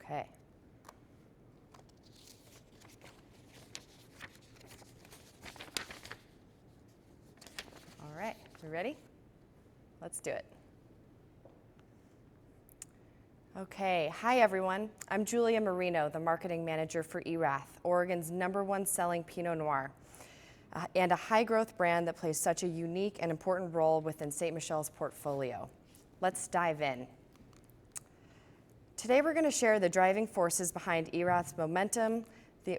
Okay. All right, we ready? Let's do it. Okay, hi everyone. I'm Julia Marino, the marketing manager for ERATH, Oregon's #1 selling Pinot Noir, and a high growth brand that plays such a unique and important role within Ste. Michelle's portfolio. Let's dive in. Today we're going to share the driving forces behind ERATH's momentum, the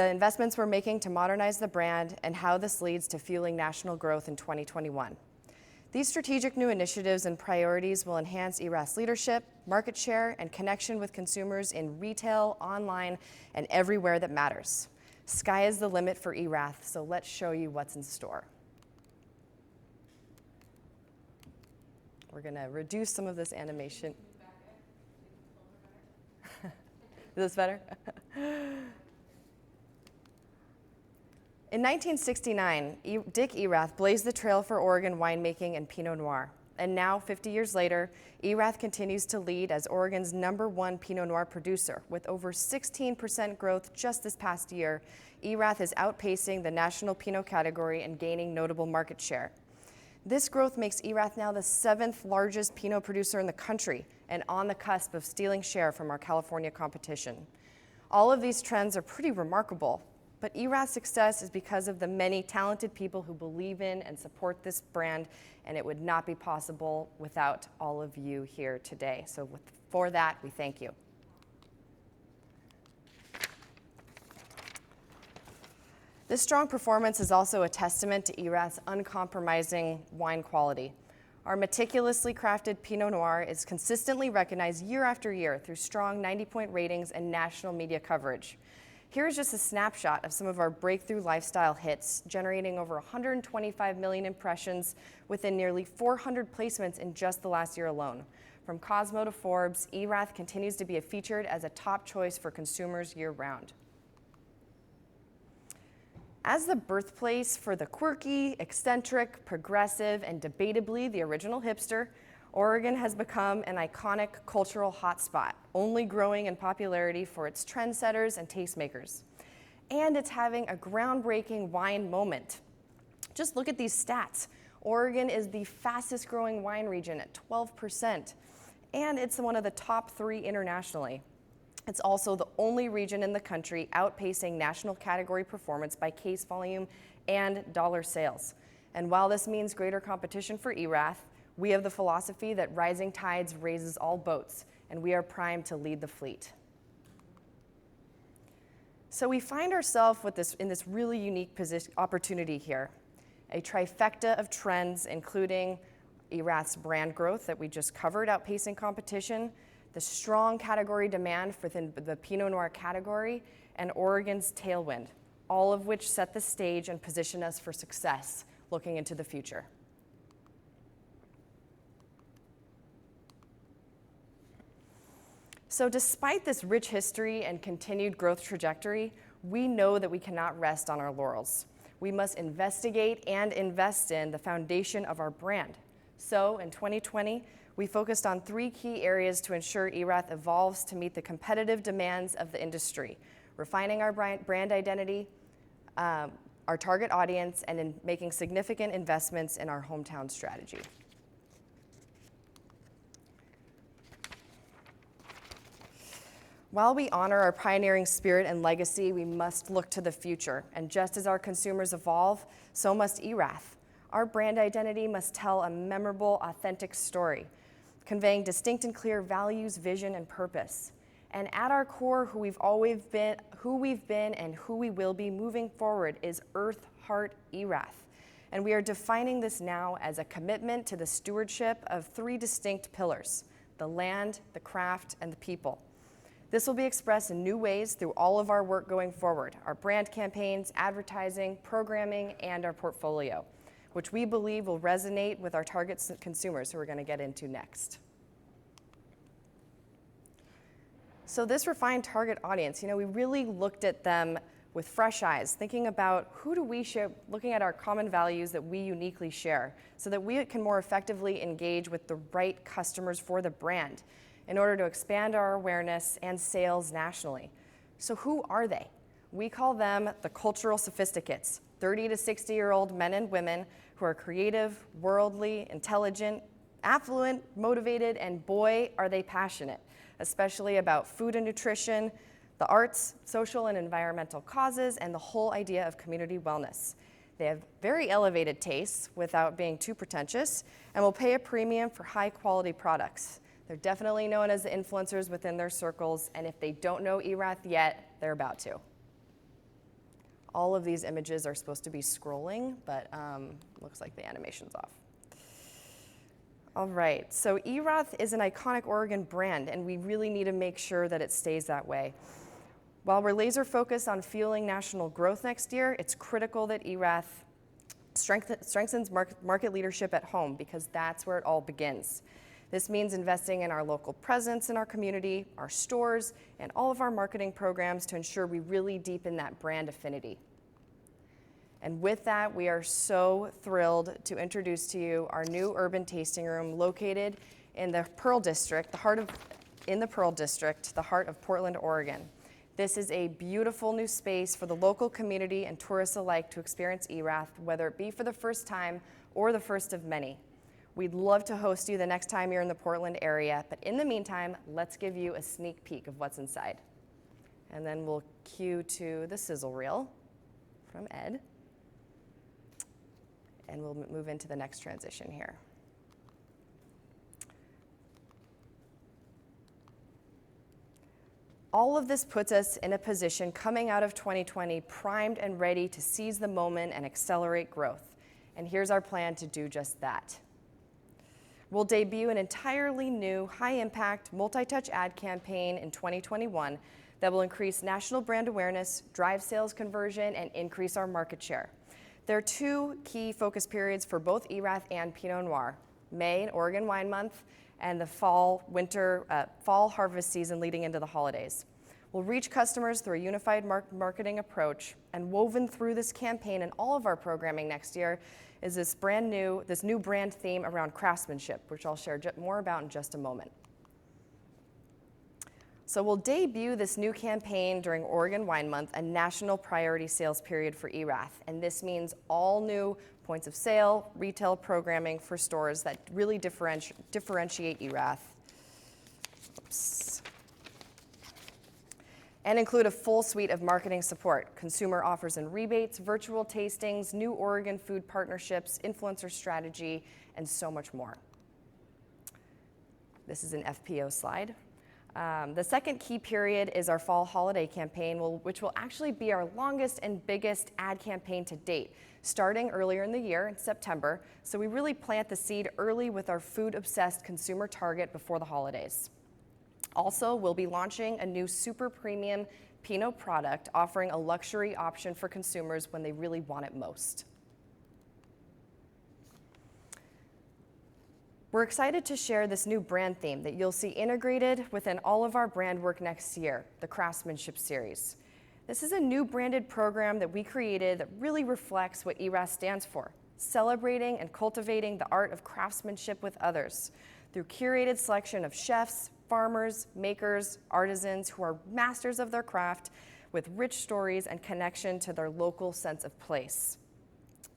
investments we're making to modernize the brand, and how this leads to fueling national growth in 2021. These strategic new initiatives and priorities will enhance ERATH's leadership, market share, and connection with consumers in retail, online, and everywhere that matters. Sky is the limit for ERATH, so let's show you what's in store. We're going to reduce some of this animation. Is this better? In 1969, Dick Erath blazed the trail for Oregon winemaking and Pinot Noir. And now, 50 years later, ERATH continues to lead as Oregon's #1 Pinot Noir producer. With over 16% growth just this past year, ERATH is outpacing the national Pinot category and gaining notable market share. This growth makes ERATH now the 7th largest Pinot producer in the country and on the cusp of stealing share from our California competition. All of these trends are pretty remarkable, but ERATH's success is because of the many talented people who believe in and support this brand, and it would not be possible without all of you here today. So for that, we thank you. This strong performance is also a testament to ERATH's uncompromising wine quality. Our meticulously crafted Pinot Noir is consistently recognized year after year through strong 90-point ratings and national media coverage. Here is just a snapshot of some of our breakthrough lifestyle hits, generating over 125 million impressions within nearly 400 placements in just the last year alone. From Cosmo to Forbes, ERATH continues to be featured as a top choice for consumers year-round. As the birthplace for the quirky, eccentric, progressive, and debatably the original hipster, Oregon has become an iconic cultural hotspot, only growing in popularity for its trendsetters and tastemakers. And it's having a groundbreaking wine moment. Just look at these stats. Oregon is the fastest growing wine region at 12%, and it's one of the top 3 internationally. It's also the only region in the country outpacing national category performance by case volume and dollar sales. And while this means greater competition for ERATH, we have the philosophy that rising tides raises all boats, and we are primed to lead the fleet. So we find ourselves in this really unique opportunity here, a trifecta of trends, including ERATH's brand growth that we just covered, outpacing competition, the strong category demand within the Pinot Noir category, and Oregon's tailwind, all of which set the stage and position us for success looking into the future. So despite this rich history and continued growth trajectory, we know that we cannot rest on our laurels. We must investigate and invest in the foundation of our brand. So in 2020, we focused on 3 key areas to ensure ERATH evolves to meet the competitive demands of the industry: refining our brand identity, our target audience, and in making significant investments in our hometown strategy. While we honor our pioneering spirit and legacy, we must look to the future. And just as our consumers evolve, so must ERATH. Our brand identity must tell a memorable, authentic story, conveying distinct and clear values, vision, and purpose. And at our core, who we've been and who we will be moving forward is Earth, Heart, ERATH. And we are defining this now as a commitment to the stewardship of 3 distinct pillars: the land, the craft, and the people. This will be expressed in new ways through all of our work going forward: our brand campaigns, advertising, programming, and our portfolio, which we believe will resonate with our target consumers, who we're going to get into next. So this refined target audience, we really looked at them with fresh eyes, thinking about who do we share, looking at our common values that we uniquely share, so that we can more effectively engage with the right customers for the brand. in order to expand our awareness and sales nationally. So who are they? We call them the cultural sophisticates, 30 to 60-year-old men and women who are creative, worldly, intelligent, affluent, motivated, and boy, are they passionate, especially about food and nutrition, the arts, social and environmental causes, and the whole idea of community wellness. They have very elevated tastes without being too pretentious, and will pay a premium for high-quality products. They're definitely known as the influencers within their circles, and if they don't know Erath yet, they're about to. All of these images are supposed to be scrolling, but looks like the animation's off. All right, so Erath is an iconic Oregon brand, and we really need to make sure that it stays that way. While we're laser focused on fueling national growth next year, it's critical that Erath strengthens market leadership at home, because that's where it all begins. This means investing in our local presence in our community, our stores, and all of our marketing programs to ensure we really deepen that brand affinity. And with that, we are so thrilled to introduce to you our new urban tasting room located in the Pearl District, the heart of Portland, Oregon. This is a beautiful new space for the local community and tourists alike to experience Erath, whether it be for the first time or the first of many. We'd love to host you the next time you're in the Portland area, but in the meantime, let's give you a sneak peek of what's inside. And then we'll cue to the sizzle reel from Ed. And we'll move into the next transition here. All of this puts us in a position coming out of 2020 primed and ready to seize the moment and accelerate growth. And here's our plan to do just that. We'll debut an entirely new, high-impact, multi-touch ad campaign in 2021 that will increase national brand awareness, drive sales conversion, and increase our market share. There are two key focus periods for both Erath and Pinot Noir: May, Oregon Wine Month, and the fall harvest season leading into the holidays. We'll reach customers through a unified marketing approach, and woven through this campaign and all of our programming next year is this new brand theme around craftsmanship, which I'll share more about in just a moment. So we'll debut this new campaign during Oregon Wine Month, a national priority sales period for Erath, and this means all new points of sale, retail programming for stores that really differentiate Erath. Oops. And include a full suite of marketing support, consumer offers and rebates, virtual tastings, new Oregon food partnerships, influencer strategy, and so much more. This is an FPO slide. The second key period is our fall holiday campaign, which will actually be our longest and biggest ad campaign to date, starting earlier in the year in September. So we really plant the seed early with our food-obsessed consumer target before the holidays. Also, we'll be launching a new super premium Pinot product, offering a luxury option for consumers when they really want it most. We're excited to share this new brand theme that you'll see integrated within all of our brand work next year, the Craftsmanship Series. This is a new branded program that we created that really reflects what Erath stands for, celebrating and cultivating the art of craftsmanship with others through curated selection of chefs, farmers, makers, artisans who are masters of their craft with rich stories and connection to their local sense of place.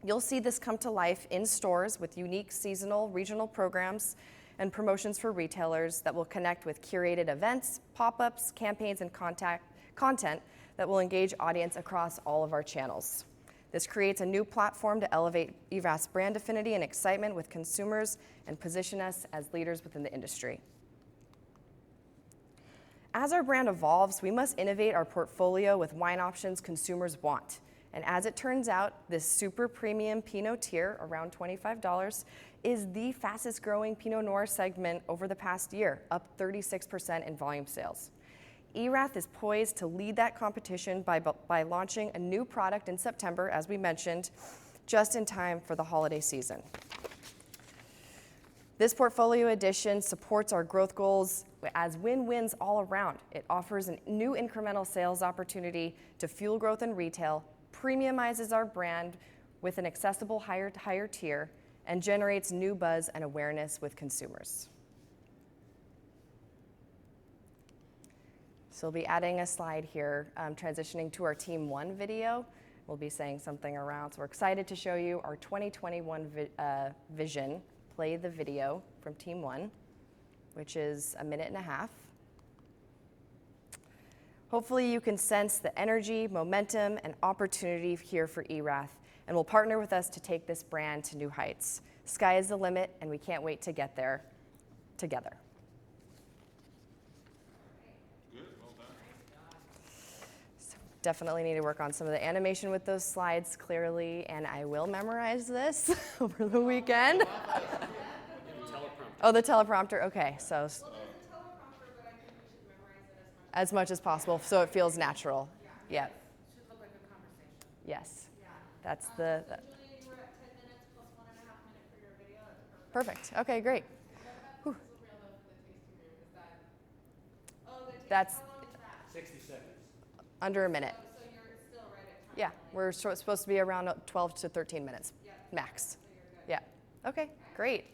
You'll see this come to life in stores with unique seasonal, regional programs and promotions for retailers that will connect with curated events, pop-ups, campaigns, and content that will engage audience across all of our channels. This creates a new platform to elevate Erath's brand affinity and excitement with consumers and position us as leaders within the industry. As our brand evolves, we must innovate our portfolio with wine options consumers want. And as it turns out, this super premium Pinot tier, around $25, is the fastest growing Pinot Noir segment over the past year, up 36% in volume sales. Erath is poised to lead that competition by launching a new product in September, as we mentioned, just in time for the holiday season. This portfolio addition supports our growth goals as win-wins all around. It offers a new incremental sales opportunity to fuel growth in retail, premiumizes our brand with an accessible higher tier, and generates new buzz and awareness with consumers. So we'll be adding a slide here, transitioning to our Team 1 video. We'll be saying something around, so we're excited to show you our 2021 vision, play the video from Team 1, which is 1.5 minutes. Hopefully you can sense the energy, momentum, and opportunity here for ERATH, and will partner with us to take this brand to new heights. Sky is the limit, and we can't wait to get there together. Definitely need to work on some of the animation with those slides clearly, and I will memorize this over the weekend. Oh, the teleprompter, okay. So, well, there's a teleprompter, but I think we should memorize it as much as possible so it feels natural. Yeah. It should look like a conversation. Yes. Yeah. That's the. So Julia, you were at 10 minutes plus 1.5 minutes for your video. That's perfect. Okay, great. What about the sizzle reel though for the tasting room? Is that? Oh, the tasting. How long is that? 60 seconds. Under a minute. So you're still right at time. Yeah, we're supposed to be around 12 to 13 minutes, max. So you're good. Yeah. Okay, great.